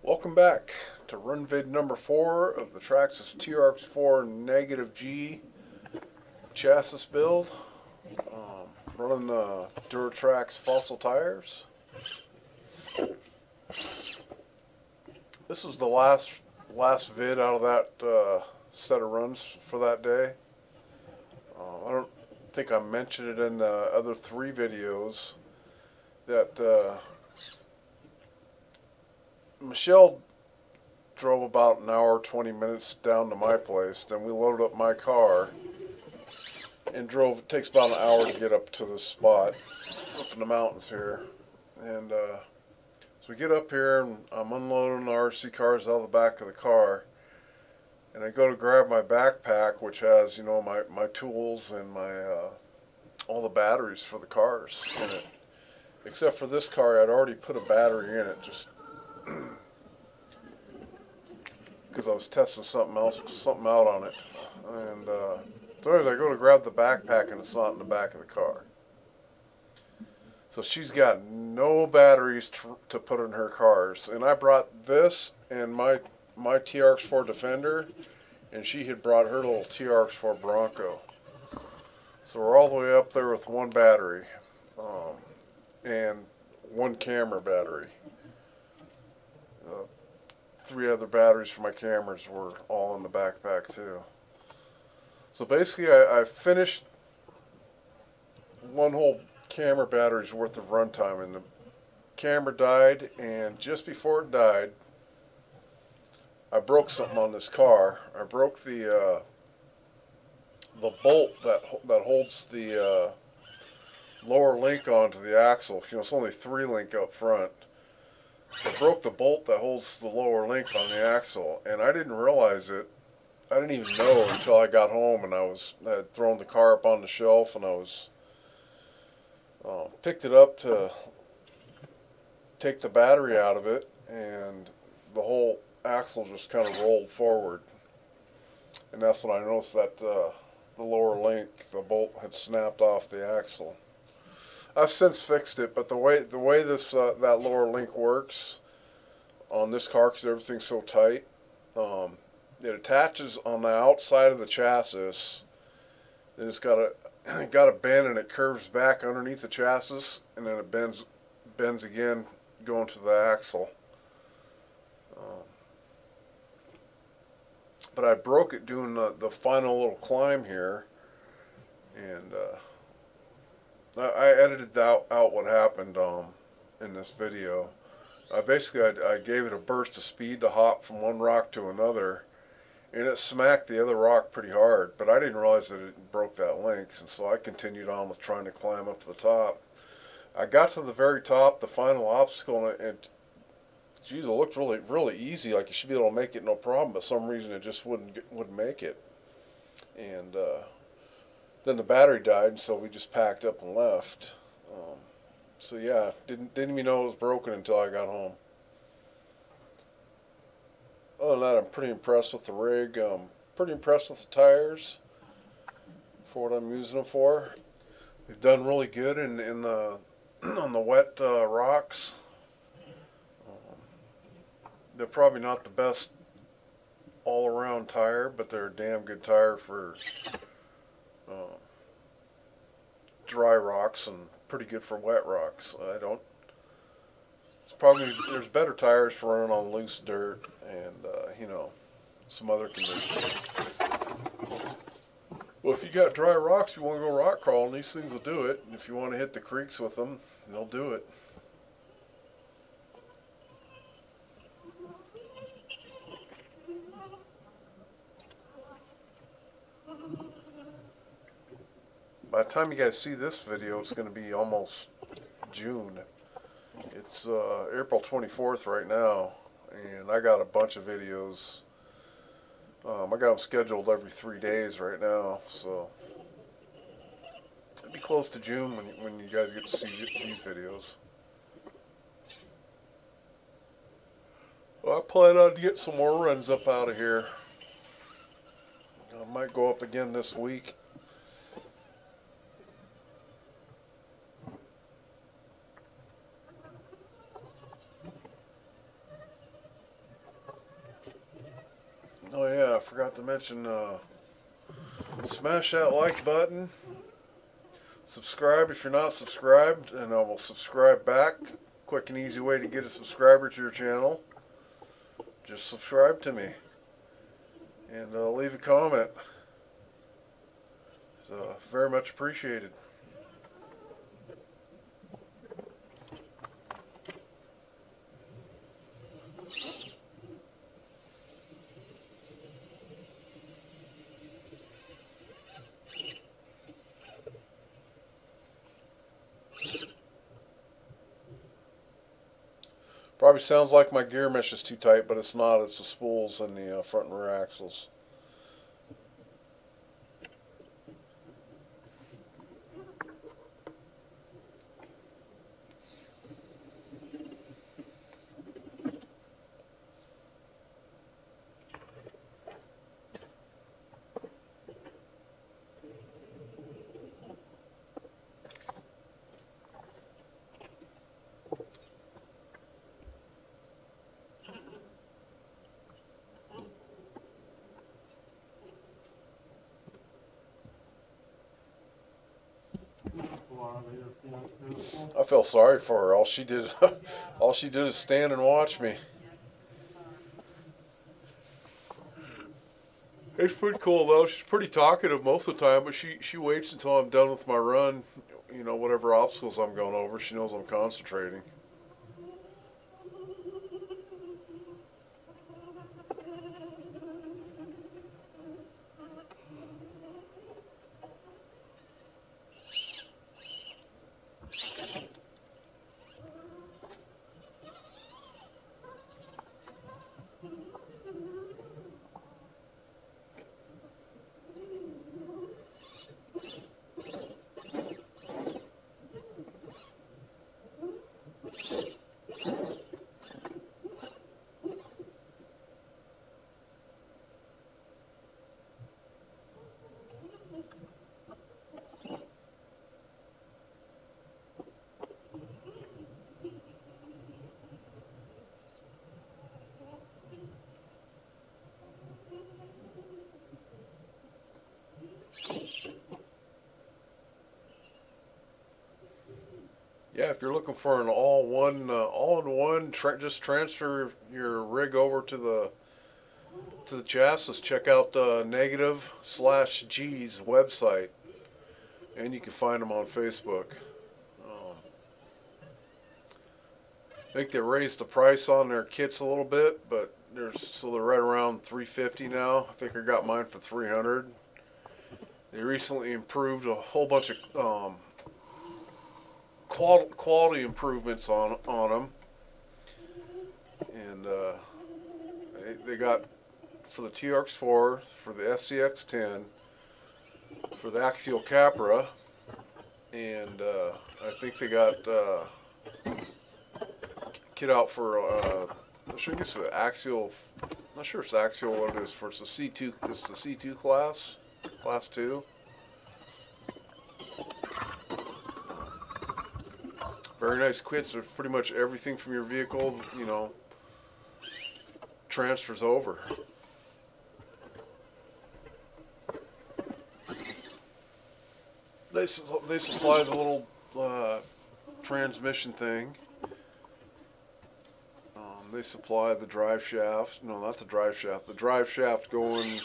Welcome back to run vid number 4 of the Traxxas TRX4 negative G chassis build. Running the Duratrax Fossil tires. This is the last vid out of that set of runs for that day. I don't think I mentioned it in the other 3 videos that Michelle drove about an hour, 20 minutes down to my place. Then we loaded up my car and drove. It takes about an hour to get up to this spot up in the mountains here. And so we get up here and I'm unloading the RC cars out of the back of the car. And I go to grab my backpack, which has, you know, my tools and my all the batteries for the cars in it. Except for this car, I'd already put a battery in it, just because I was testing something out on it. And so anyways, I go to grab the backpack and it's not in the back of the car. So she's got no batteries to put in her cars. And I brought this and my TRX4 Defender, and she had brought her little TRX4 Bronco. So we're all the way up there with one battery and one camera battery. 3 other batteries for my cameras were all in the backpack too. So basically I finished one whole camera battery's worth of runtime, and the camera died, and just before it died I broke something on this car. I broke the bolt that holds the lower link onto the axle. You know, it's only 3 link up front. I broke the bolt that holds the lower link on the axle, and I didn't realize it. I didn't even know until I got home, and I had thrown the car up on the shelf, and I was picked it up to take the battery out of it, and the whole axle just kind of rolled forward. And that's when I noticed that the lower link, the bolt had snapped off the axle. I've since fixed it, but the way this that lower link works on this car, because everything's so tight, it attaches on the outside of the chassis. Then it's got a bend, and it curves back underneath the chassis, and then it bends again going to the axle. But I broke it doing the final little climb here, and I edited out what happened in this video. Basically, I gave it a burst of speed to hop from one rock to another, and it smacked the other rock pretty hard, but I didn't realize that it broke that link, and so I continued on with trying to climb up to the top. I got to the very top, the final obstacle, and geez, it looked really easy, like you should be able to make it no problem, but for some reason it just wouldn't make it. And then the battery died, so we just packed up and left. So yeah, didn't even know it was broken until I got home. Other than that, I'm pretty impressed with the rig. Pretty impressed with the tires for what I'm using them for. They've done really good in the on the wet rocks. They're probably not the best all-around tire, but they're a damn good tire for dry rocks, and pretty good for wet rocks. There's better tires for running on loose dirt and you know, some other conditions. Well, if you got dry rocks, you want to go rock crawling, these things will do it. And if you want to hit the creeks with them, they'll do it. By the time you guys see this video, it's going to be almost June. It's April 24th right now, and I got a bunch of videos. I got them scheduled every 3 days right now, so it'll be close to June when you guys get to see these videos. Well, I plan on getting some more runs up out of here. I might go up again this week. Oh yeah, I forgot to mention, smash that like button. Subscribe if you're not subscribed, and I will subscribe back. Quick and easy way to get a subscriber to your channel. Just subscribe to me. And leave a comment. It's very much appreciated. Probably sounds like my gear mesh is too tight, but it's not. It's the spools and the front and rear axles. I feel sorry for her. All she did, all she did is stand and watch me. It's pretty cool though. She's pretty talkative most of the time, but she waits until I'm done with my run. You know, whatever obstacles I'm going over, she knows I'm concentrating. Yeah, if you're looking for an all-in-one, just transfer your rig over to the chassis. Check out Negative/G's website, and you can find them on Facebook. I think they raised the price on their kits a little bit, but they're right around $350 now. I think I got mine for $300. They recently improved a whole bunch of quality improvements on them, and they got for the TRX4, for the SCX10, for the Axial Capra, and I think they got kit out for I'm sure it's the Axial. I'm not sure if it's Axial what it is for. It's the C2. It's the C2 class 2. Very nice kits. There's pretty much everything from your vehicle, you know, transfers over. They supply the little transmission thing. They supply the drive shaft. No, not the drive shaft. The drive shaft going.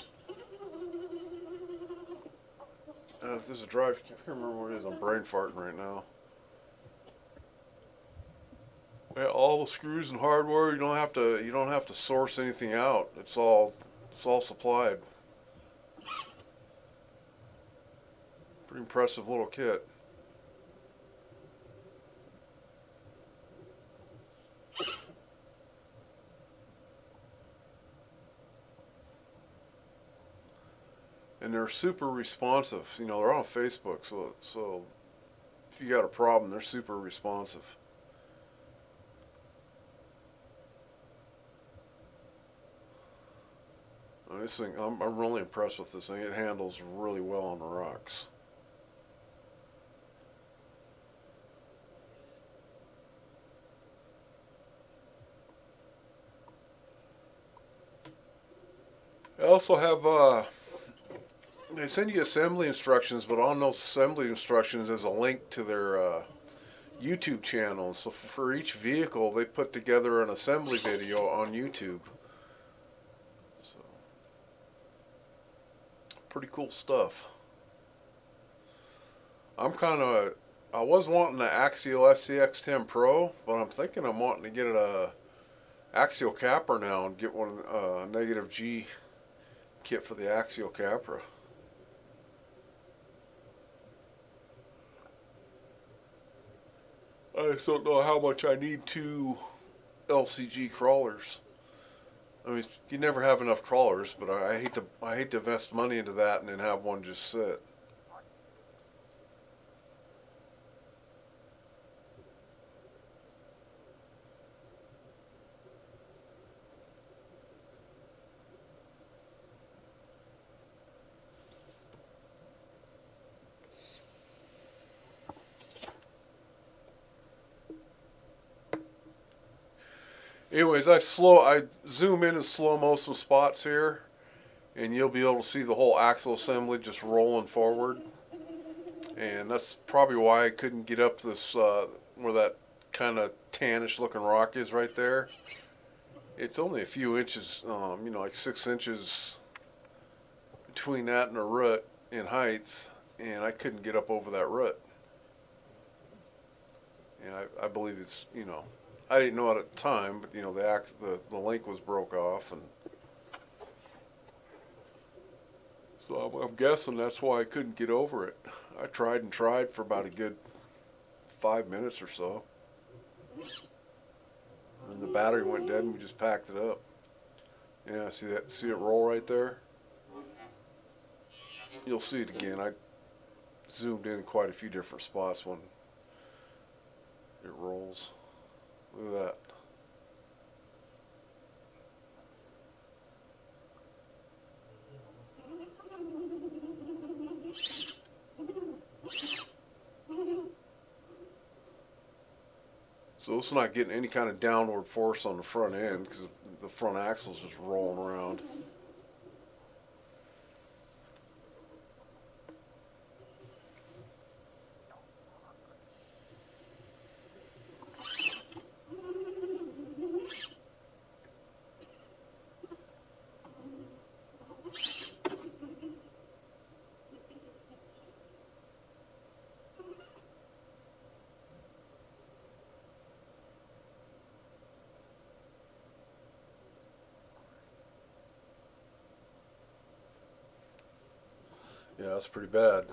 If there's a drive, I can't remember what it is. I'm brain farting right now. Yeah, all the screws and hardware. You don't have to source anything out. It's all supplied. Pretty impressive little kit. And they're super responsive. You know, they're on Facebook, so if you got a problem, they're super responsive. This thing, I'm really impressed with this thing. It handles really well on the rocks. also have they send you assembly instructions, but on those assembly instructions there's a link to their YouTube channel. So for each vehicle, they put together an assembly video on YouTube. So pretty cool stuff. I was wanting the Axial SCX10 Pro, but I'm thinking I'm wanting to get a axial capper now and get one negative G kit for the axial capper. I just don't know how much I need 2 LCG crawlers. I mean, you never have enough crawlers, but I hate to invest money into that and then have one just sit. Anyways, I zoom in and slow-mo some spots here, and you'll be able to see the whole axle assembly just rolling forward. And that's probably why I couldn't get up this, where that kind of tannish looking rock is right there. It's only a few inches, you know, like 6 inches between that and a root in height, and I couldn't get up over that root. And I believe it's, you know, I didn't know it at the time, but you know, the link was broke off, and so I'm guessing that's why I couldn't get over it. I tried and tried for about a good 5 minutes or so, and the battery went dead, and we just packed it up. Yeah, see that? See it roll right there? You'll see it again. I zoomed in quite a few different spots when it rolls. Look at that. So it's not getting any kind of downward force on the front end because the front axle is just rolling around. Yeah, that's pretty bad.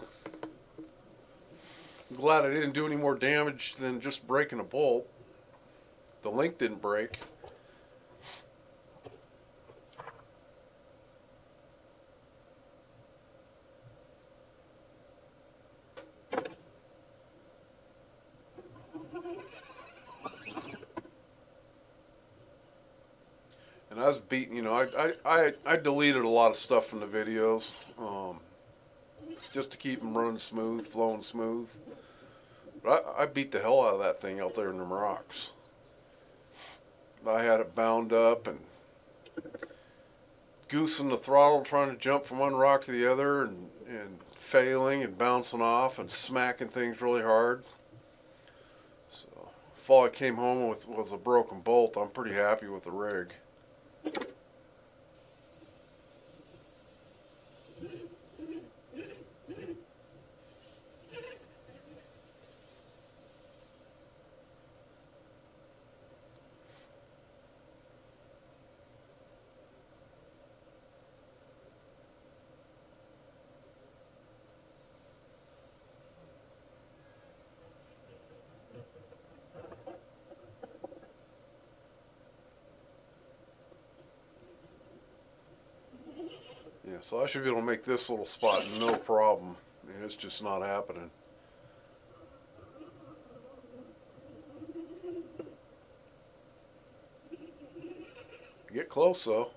I'm glad I didn't do any more damage than just breaking a bolt. The link didn't break. And I was beating, you know, I deleted a lot of stuff from the videos. Just to keep them running smooth, flowing smooth. But I beat the hell out of that thing out there in them rocks. I had it bound up and goosing the throttle, trying to jump from one rock to the other, and failing and bouncing off and smacking things really hard. So if all I came home with was a broken bolt, I'm pretty happy with the rig. Yeah, so I should be able to make this little spot no problem. I mean, it's just not happening. Get close though.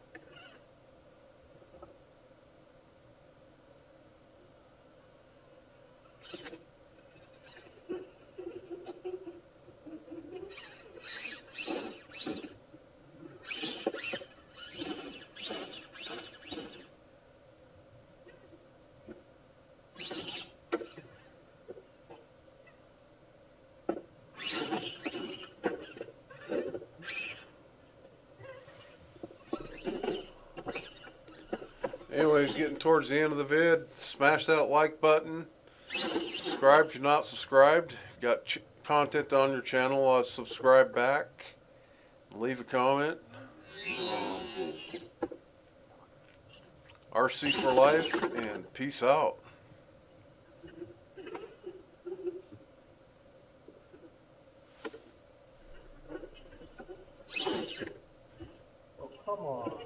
anyways, getting towards the end of the vid. Smash that like button. Subscribe if you're not subscribed. If you got content on your channel, subscribe back. Leave a comment. RC for life, and peace out. Oh, come on.